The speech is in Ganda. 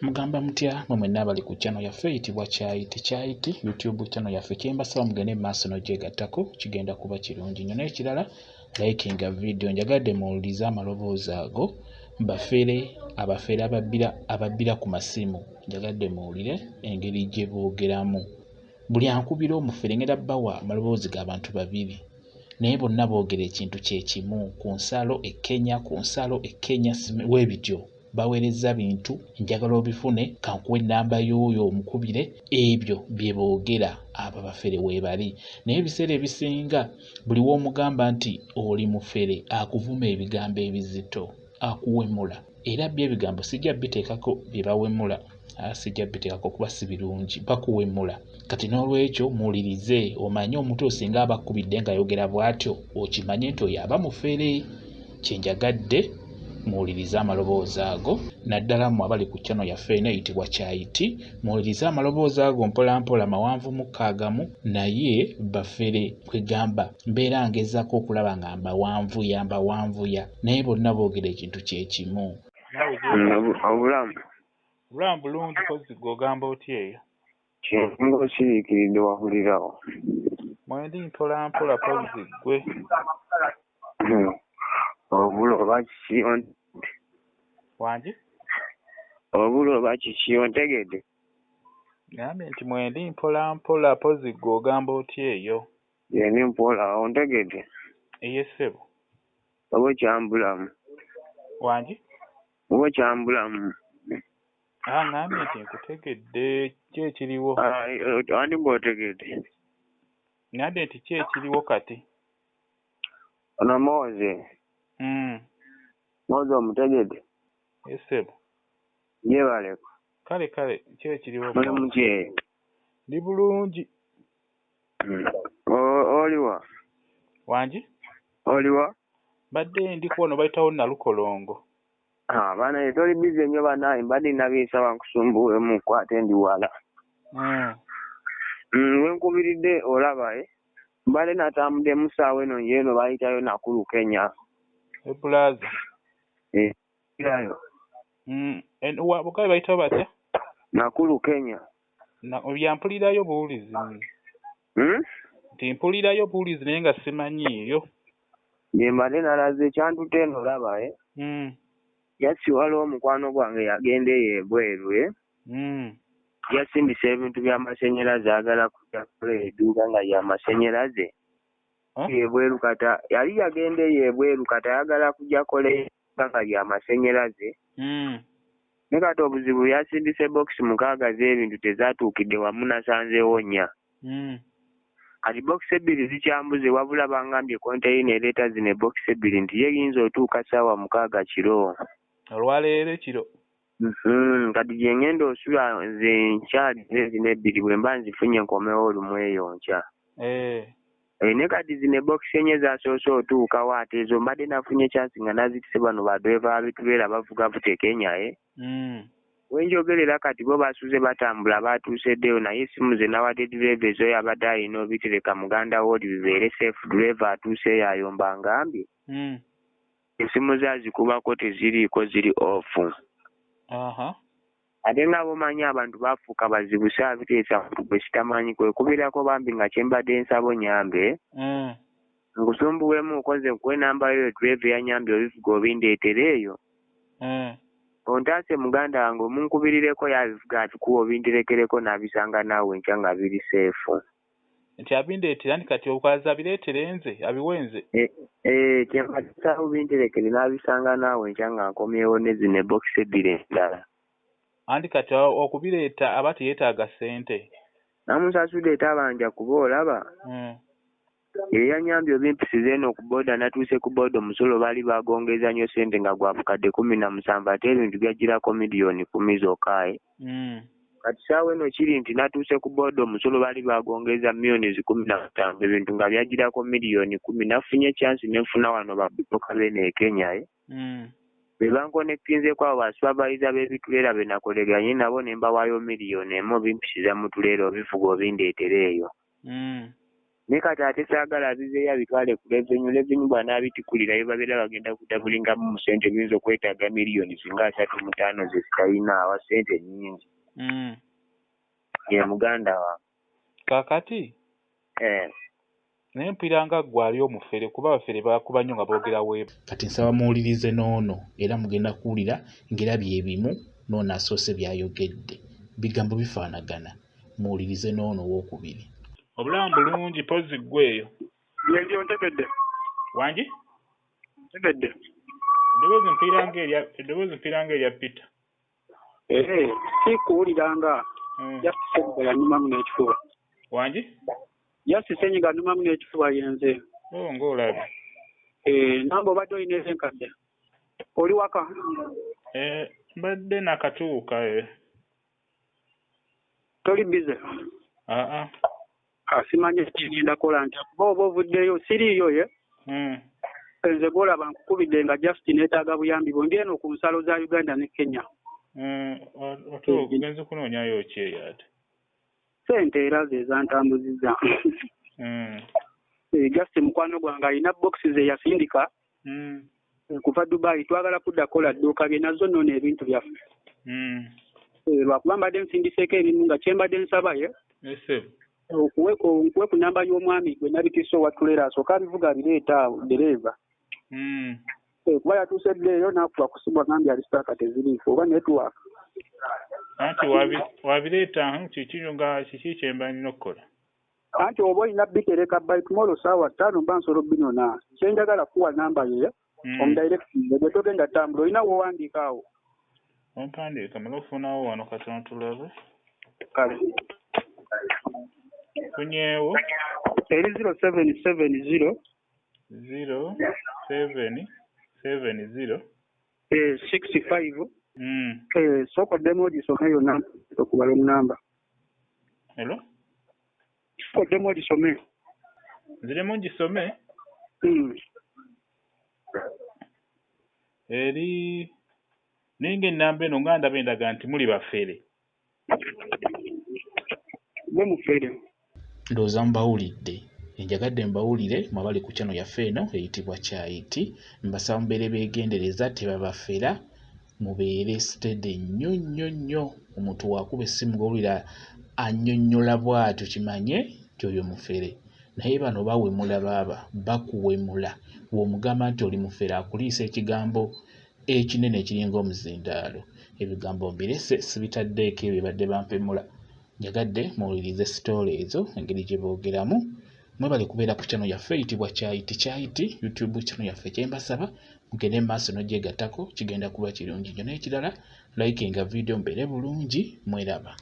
Mugamba mutya mwe nabali ku channel yaffe eyitibwa Kyayiti YouTube channel yaffe kyembasaba mugende maaso n'ogyegattako kigenda kuba kirungi nnyo n'ekirala likinga video njagadde muwulirize amaloboozi ago abafere ababira ku masimu njagadde muwulire engeri gye boogeramu buli ankubira omufere ngenda bbawa amaloboozi g'abantu babiri naye bonna boogera ekintu kye kimu ku nsalo e Kenya weebityo baweereza bintu njagala obifune kankuwe ennamba y'oyo omukubire ebyo bye boogera abo abafere weebali naye ebiseera ebisinga buli w'omugamba nti oli mufere akuvuma ebigambo ebizito akuwemula era by'ebigambo sijja biteekako bye bawemula sijja biteekako kuba si birungi bakuwemula kati n'olwekyo muwulirize omanye omuntu osinga abakubidde ng'ayogera bw'atyo okimanye nti oyo aba mufere kyenjagadde muwulirize amaloboozi ago naddala mmwe abali ku channel yaffe eno eyitibwa Kyayiti muwulirize amaloboozi ago mpola mpola mawanvu mukaagamu naye bafere kwegamba mbeera ngezaako okulaba nga mbawanvuya naye bonna boogera ekintu kye kimu. Obulamu bulungi kozi gw'ogamba otya eyo? Nga osiriikiridde wahulirawo. Mwendi mpola mpola kozi gwe. Obulo oba kiki wangi? Obulo oba kiki ontegedde? Gambye nti mwendi mpola mpola pozi gw'ogamba otya eyo? Yendi mpola ontegedde? Ssebo. Oba kyambulamu? Wangi? Oba kyambulamu? Ngambye nti nkutegedde ki ekiriwo? Andi bw'otegedde? Ngambye nti ki ekiriwo kati? Ono Mooze. Mooze omutegedde? Ssebo. Yeebaleko. Kale ki ekiriwo? Muli mutye? Ndi bulungi. Oliwa? Wangi? Oliwa? Badde ndi kuwono bayitawo Nalukolongo. Bana toli bize nnyo banaye mbadde nabiyisaba nkusumbuwemu nkwate ndi wala. Wenkubiridde olaba mbadde natambudde musaawa eno yeeno bayitayo Nakulu Kenya. Ebulaza. Kirayo. Bukale bayitawo batya? Nakulu Kenya. Byampulirayo buwulizi. Nti mpulirayo buwulizi naye nga simanyiiyo. Ye mbadde nalaze ekyantute eno olaba yasiwala omukwano gwange yagenda eyo ebweru yasindisa ebintu by'amasenyeraze agala kujja kukola edduuka nga ly'amasenyeraze ebweru kata yali yagenda eyo ebweru kata ayagala kujja kola edduuka nga ly'amasenyeraze ne kati obuzibu yasindisa bokisi 6 z'ebintu tezaatuukidde wamu nasanzeewo 4 kati bokisi 2 zikyambuze wabula bangambye konteyina ereeta zino bokisi 2 nti yeyinza otuuka ssaawa 6 kiro olwaleero kiro. Kati gye ngenda osula nze nkyali zino 2 bwe mba nzifunye nkomewo olumu eyo nkya. Ne kati zino bokisi 4 zasoose otuukawo ate ezo mbadde nafunye chansi nga nazitise bano badweva abitubeera bavuga buta Kenya wenjogerera kati bo basuze batambula batuuseddeyo naye essimu ze nawadde direva ezo yabadde alina obitereka muganda woodi bibeere safe direva atuuseeyo ayomba ngambye essimu zazikubako teziriiko ziri off. Ate nga bomanyi abantu bafuuka bazibu saabiteesa gwe kitamanyi kwekubirako bambi nga kyembadde nsabo nyambe nkusumbuwemu okoze kuwe namba yo direva yanyambye obivuga obindeetere eyo ontaase muganda wange omunkubirireko yabivuga atikuwa obindirekereko n'abisanga naawe nkya nga biri seefu. Nti abindeetera nti kati okwaza abireetere nze abiwenze? Kyembadde obindirekere n'abisanga naawe nkya nga nkomyewo ne zino bokisi 2 endala. Andi kati okubireeta aba teyeetaaga ssente? Namusasudde etabanja kuba olaba yanyambye obimpisiza eno ku booda natuuse ku booda omusolo baali bagongeza nnyo ssente nga gwabukadde 17 ate ebintu byagirako miliyoni 10 zokka kati saawa eno kiri nti natuuse ku booda omusolo baali bagongeza miliyoni 15 ebintu nga byagirako miliyoni 10 nafunye chansi nenfuna wano babutoka bene e Kenya be bankonekitinzeeko abo basupervisa b'ebituleera be nakoleganye nabo ne mbawaayo miliyoni 1 bimpisiza mu tuleera obivuga obindeetere eyo. ne kati ate saagala abizeeyo abitwale ku revenue bw'anaabitikulira bye babeera bagenda kudabulingamu mu ssente biyinza okwetaaga miliyoni zinga 35 ze zitalina ssente nnyingi. Ye muganda wange. Kaakati naye mpulira nga ggwe ali omufere kuba abafere bakuba nnyo nga boogera weebu. Kati nsaba muwulirize n'ono era mugenda kuwulira ngera bye bimu n'ono asoose by'ayogedde. Bigambo bifaanagana. Muwulirize n'ono owookubiri. Obulamu bulungi pozi ggweyo. Yenjo ntegedde. Wangi? Ntegedde. Eddoboozi mpira ng'erya Peter. Sikuwuliranga. Yasisenyiga yanumamu n'ekifuba. Wangi? Yasisenyiga yanumamu n'ekifuba yenze. Ng'olabye. Namba obadde olina enkadde. Oli waka? Mbadde nakatuuka. Toli bize? Simanye kigenda kola nti kuba oba ovuddeyo siriiyo ye. Nze gw'olaba nkukubidde nga Justin neetaaga buyambi bwe ndi eno ku nsalo za Uganda ne Kenya. Ate ogenze kunoonyayo ki eyo ate? Ssente era ze zantambuzizza. Justin mukwano gwange alina boxi ze yasindika kuva Dubai twagala kudda kola dduuka bye nazo nnono ebintu byaffe. Lwakuba mbadde nsindiseeko ebimu nga kyembadde nsaba ye okuwe ku namba y'omwami gwe nabitisse owatulera asooka abivuga abireeta dereeva. Kuba yatuuse ddeeyo n'akuba kusibwa ngambye ali sitaaka teziriifu oba netiwaaka. Anti wabireeta kiki nga kiki kyemba nina okukola? Anti oba olina bitereka by tomorrow saawa 5 mba nsolo binona kyenjagala kuwa namba ye omudirecting gwe togenda tambula olina wowandiika awo. Ompandiika mala ofunawo wano katono tulabe. Kale. Funyeewo. Eri 0770 0770 65 sokoddemu ogisome yonna okubala omunamba. Hello? Sokoddemu ogisome. Nziremu ogisome? Eri ninga ennamba eno nga ndaba endaga nti muli bafere. Gwe mufere. Ndowooza mubawulidde. Njagadde mbawulire mwabali ku channel yaffe eno eyitibwa Kyayiti. Mbasaba mubeere beegendereza tebabafera. Mubeere steady nnyo. Omuntu wakuba essimu g'owulira annyonnyola bw'atyo kimanye ky'oyo mufere. Naye bano bawemula bakuwemula. Bw'omugamba nti oli mufere akuliisa ekigambo ekinene ekiringa omuzindaalo. Ebigambo mbirese sibitaddeeko ebyo badde bampemula. Njagadde muwulirize sitoole ezo engeri gye boogeramu. Mwebale kubeera ku channel yaffe eyitibwa Kyayiti YouTube channel yaffe kyembasaba mugende maaso n'ogyegattako kigenda kuba kirungi nnyo n'ekirala likinga video mbeere bulungi mweraba.